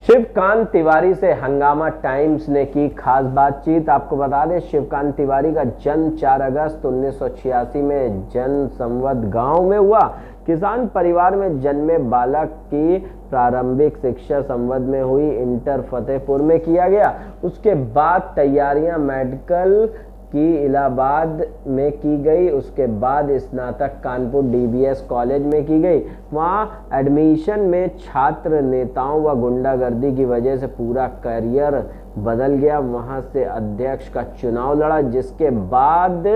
शिवकांत तिवारी से हंगामा टाइम्स ने की खास बातचीत। आपको बता दें, शिवकांत तिवारी का जन्म 4 अगस्त 1986 में जनसंवद गांव में हुआ। किसान परिवार में जन्मे बालक की प्रारंभिक शिक्षा संवद में हुई, इंटर फतेहपुर में किया गया। उसके बाद तैयारियां मेडिकल की इलाहाबाद में की गई। उसके बाद स्नातक कानपुर डीबीएस कॉलेज में की गई। वहां एडमिशन में छात्र नेताओं व गुंडागर्दी की वजह से पूरा करियर बदल गया। वहां से अध्यक्ष का चुनाव लड़ा, जिसके बाद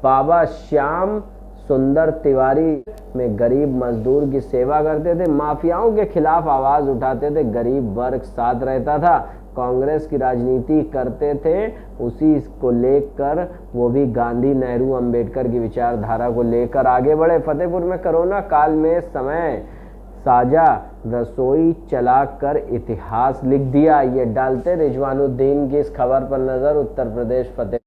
बाबा श्याम सुंदर तिवारी में गरीब मजदूर की सेवा करते थे, माफियाओं के खिलाफ आवाज उठाते थे, गरीब वर्ग साथ रहता था, कांग्रेस की राजनीति करते थे। उसी को लेकर वो भी गांधी, नेहरू, अंबेडकर की विचारधारा को लेकर आगे बढ़े। फतेहपुर में कोरोना काल में समय साझा रसोई चलाकर इतिहास लिख दिया। ये डालते रिजवानुद्दीन की इस खबर पर नजर। उत्तर प्रदेश फतेह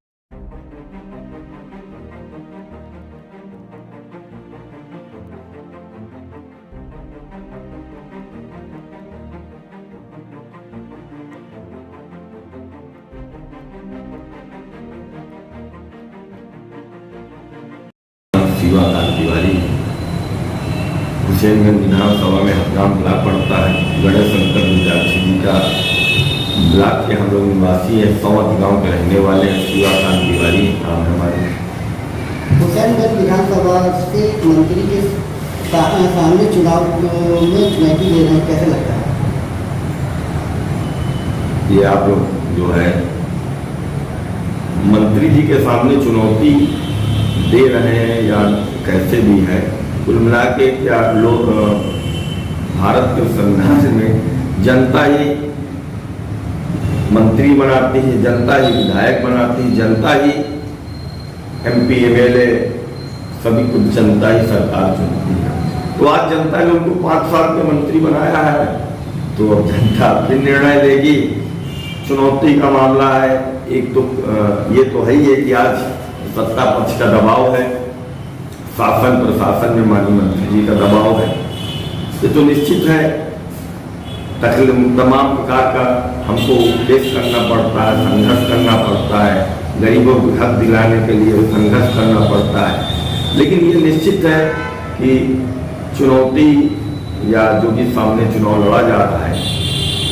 शिवकांत तिवारी हुसैनगंज विधानसभा में हंगाम ब्लॉक पड़ता है। गणेश शंकर विद्यार्थी जी का ब्लॉक के हम लोग निवासी हैं, संवद गांव के रहने वाले हैं। शिवकांत तिवारी नाम है हमारे। हुसैनगंज विधानसभा से मंत्री के सामने चुनाव में चुनौती ले रहे हैं, कैसे लगता है? ये आप लोग जो है मंत्री जी के सामने चुनौती दे रहे हैं या कैसे भी है, कुल मिला के क्या लोग भारत के संघर्ष में जनता ही मंत्री बनाती है, जनता ही विधायक बनाती है, जनता ही एमपी एमएलए सभी कुछ जनता ही सरकार चुनती है। तो आज जनता ने उनको 5 साल के मंत्री बनाया है, तो अब जनता फिर निर्णय लेगी। चुनौती का मामला है, एक तो ये तो है ही है कि आज सत्ता पक्ष का दबाव है, शासन प्रशासन में माननीय मंत्री जी का दबाव है। ये तो निश्चित है, तमाम प्रकार का हमको पेश करना पड़ता है, संघर्ष करना पड़ता है, गरीबों को हक दिलाने के लिए संघर्ष करना पड़ता है। लेकिन ये निश्चित है कि चुनौती या जो भी सामने चुनाव लड़ा जा रहा है,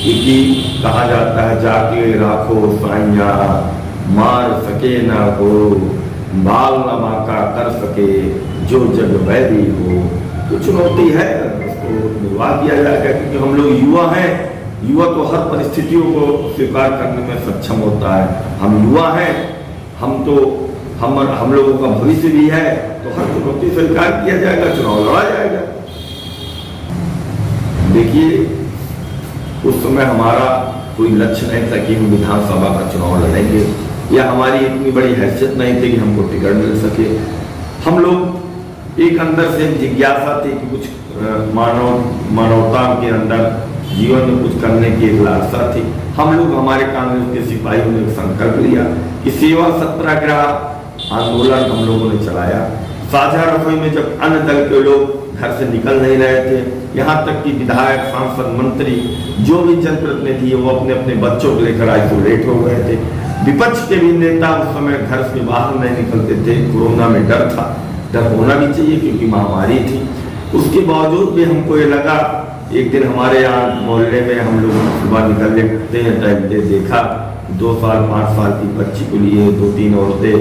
क्योंकि कहा जाता है जाके राखो साइया मार सके ना को, बाल न बांका कर सके जो जग वैरी हो। तो चुनौती है, उसको निर्वाह किया जाएगा, क्योंकि हम लोग युवा हैं। युवा तो हर परिस्थितियों को स्वीकार करने में सक्षम होता है। हम युवा हैं, हम लोगों का भविष्य भी है, तो हर चुनौती स्वीकार किया जाएगा, चुनाव लड़ा जाएगा। देखिए, उस समय हमारा कोई लक्ष्य नहीं था कि हम विधानसभा का चुनाव लड़ेंगे, या हमारी इतनी बड़ी हैसियत नहीं थी कि हमको टिकट मिल सके। हम लोग एक अंदर से जिज्ञासा थी कि कुछ मानवता के अंदर जीवन में कुछ करने की एक लालसा थी। हम लोग, हमारे कांग्रेस के सिपाहियों ने संकल्प लिया कि सेवा सत्याग्रह आंदोलन हम लोगों ने चलाया। साझा रसोई में जब अन्य दल के लोग घर से निकल नहीं रहे थे, यहाँ तक कि विधायक, सांसद, मंत्री, जो भी जनप्रतिनिधि वो अपने अपने बच्चों को लेकर आइसोलेट हो गए थे। विपक्ष के भी नेता उस समय घर से बाहर नहीं निकलते थे। कोरोना में डर था, डर होना भी चाहिए क्योंकि महामारी थी। उसके बावजूद भी हमको ये लगा, एक दिन हमारे यहाँ मोहल्ले में हम लोग सुबह निकलते हैं टहलते देखा 2 साल 5 साल की बच्ची को लिए 2-3 औरतें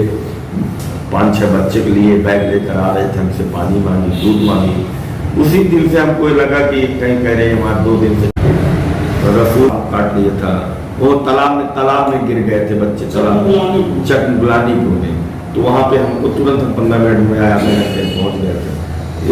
5-6 बच्चे के लिए बैग लेकर आ रहे थे, हमसे पानी मांगी, दूध मांगी। उसी दिन से हमको लगा कि कहीं कह रहे हैं वहाँ 2 दिन से रसूल काट लिया था, वो तालाब में गिर गए थे बच्चे, चकगुलानी में। तो वहाँ पे हमको तुरंत 15 मिनट में आया, मैं पहुँच गए थे।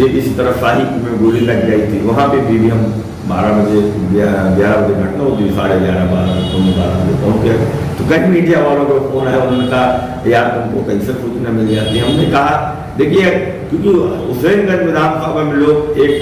एक इसी तरह शाही में गोली लग गई थी, वहाँ पे भी हम 12 बजे 11 बजे घटना होती, 11:30 12 बजे पहुँच गए। तो कई मीडिया वालों को फोन आया, उन्होंने कहा यार तुमको कैसे सूचना मिल जाती है। हमने कहा देखिए, क्योंकि हुसैनगंज विधानसभा में लोग एक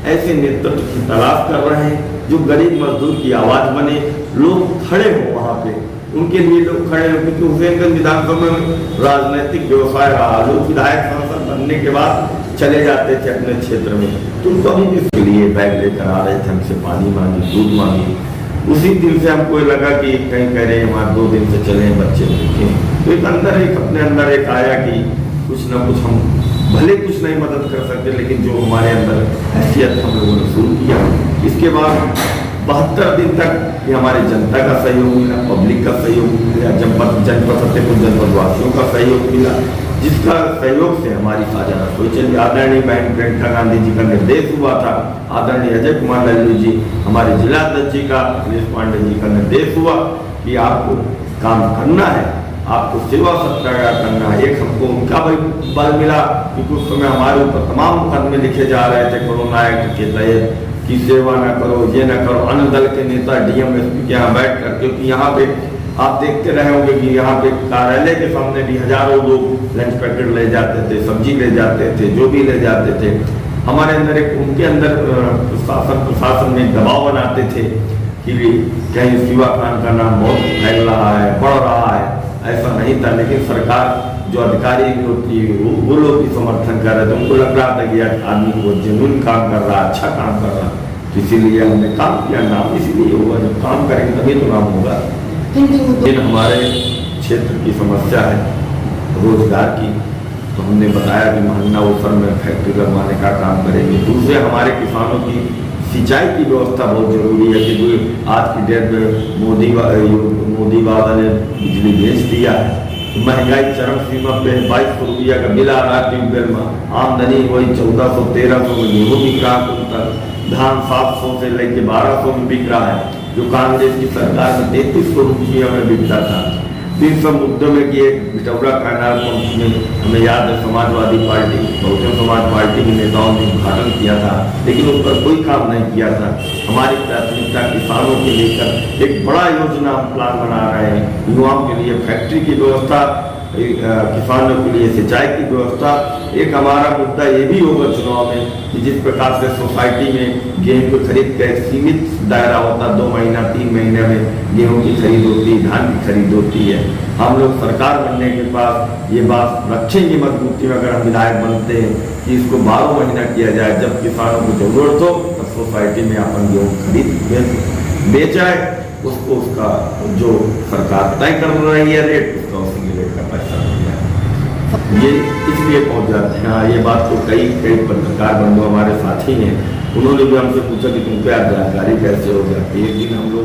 ऐसे नेतृत्व की तलाश कर रहे हैं जो गरीब मजदूर की आवाज बने, लोग खड़े हो वहाँ पे, उनके लिए लोग खड़े हो। क्योंकि हुसैनगंज विधानसभा में राजनीतिक व्यवसाय रहा, लोग विधायक सांसद बनने के बाद चले जाते थे अपने क्षेत्र में, तो उनको अभी इसके लिए बैग लेकर आ रहे थे, हमसे पानी मांगी, दूध मांगी। उसी दिन से हमको लगा कि कहीं कह रहे हैं वहाँ 2 दिन से चले हैं बच्चे देखें, तो एक अपने अंदर एक आया कि कुछ ना कुछ हम भले कुछ नहीं मदद कर सकते, लेकिन जो हमारे अंदर हैसियत हम लोगों ने शुरू किया। इसके बाद 72 दिन तक ये हमारे जनता का सहयोग मिला, पब्लिक का सहयोग मिला, जनपद फतेहपुर जनपद वासियों का सहयोग मिला, जिसका सहयोग से हमारी साझा रसोई चली। आदरणीय बहन प्रियंका गांधी जी का निर्देश हुआ था, आदरणीय अजय कुमार लल्लू जी हमारे जिला अध्यक्ष जी का, अखिलेश पांडे जी का निर्देश हुआ कि आपको काम करना है, आपको सेवा सत्याग्रह करना है। एक हमको उनका बल मिला क्योंकि उस समय हमारे ऊपर तमाम मुकदमे लिखे जा रहे थे कोरोना एक्ट के तहत कि सेवा न करो, ये न करो। अन्य दल के नेता डीएम एसपी के यहाँ बैठ कर, क्योंकि यहाँ पे आप देखते रहे होंगे कि यहाँ पे कार्यालय के सामने भी हजारों लोग लंच पैकेट ले जाते थे, सब्जी ले जाते थे, जो भी ले जाते थे। हमारे अंदर उनके अंदर प्रशासन में दबाव बनाते थे कि कहीं शिवा खान का नाम बहुत फैल रहा है, बढ़ रहा है, ऐसा नहीं था। लेकिन सरकार जो अधिकारी होती वो लोग भी समर्थन कर रहे थे, उनको लग रहा था कि आदमी को जेन्युइन काम कर रहा है, अच्छा काम कर रहा है, इसीलिए हमने काम किया। नाम इसीलिए होगा, जब काम करेंगे तभी तो नाम होगा। लेकिन हमारे क्षेत्र की समस्या है रोजगार की, तो हमने बताया कि महन्ना ऊपर में फैक्ट्री लगवाने का काम करेंगे। दूसरे हमारे किसानों की सिंचाई की व्यवस्था बहुत जरूरी है कि आज की डेट में मोदी बाबा ने बिजली बेच दिया है, महंगाई चरम सीमा पे 2200 रुपया का बिल आ रहा है ट्यूबवेल में, आमदनी वही 1400-1300 में गेहूँ बिक रहा है, धान 700 से लेके 1200 में बिक रहा है, जो कांग्रेस की सरकार में 3300 रुपया में बिकता था। इन सब मुद्दों में कि एक बिटौरा कैनाल पंप में हमें याद है समाजवादी पार्टी, बहुजन समाज पार्टी के नेताओं ने उद्घाटन किया था, लेकिन उस पर कोई काम नहीं किया था। हमारी प्राथमिकता किसानों के लेकर एक बड़ा योजना हम प्लान बना रहे हैं, युवाओं के लिए फैक्ट्री की व्यवस्था, किसानों के लिए सिंचाई की व्यवस्था। एक हमारा मुद्दा ये भी होगा चुनाव में कि जिस प्रकार से सोसाइटी में गेहूं की खरीद का एक सीमित दायरा होता, 2 महीना 3 महीने में गेहूं की खरीद होती है, धान की खरीद होती है। हम लोग सरकार बनने के बाद ये बात रखेंगे मजबूती में, अगर हम विधायक बनते हैं, कि इसको 12 महीना किया जाए, जब किसानों को जरूरत हो तब सोसाइटी में अपन गेहूँ खरीद बेचाए, उसको उसका जो सरकार तय कर रही है रेट, उसका उसी रेट का पैसा मिल जाए। ये इसलिए पहुंच जाते हैं। हाँ, ये बात तो कई पत्रकार बंधु हमारे साथी हैं, उन्होंने भी हमसे पूछा कि तुम क्या जानकारी कैसे हो जाती है। एक दिन हम लोग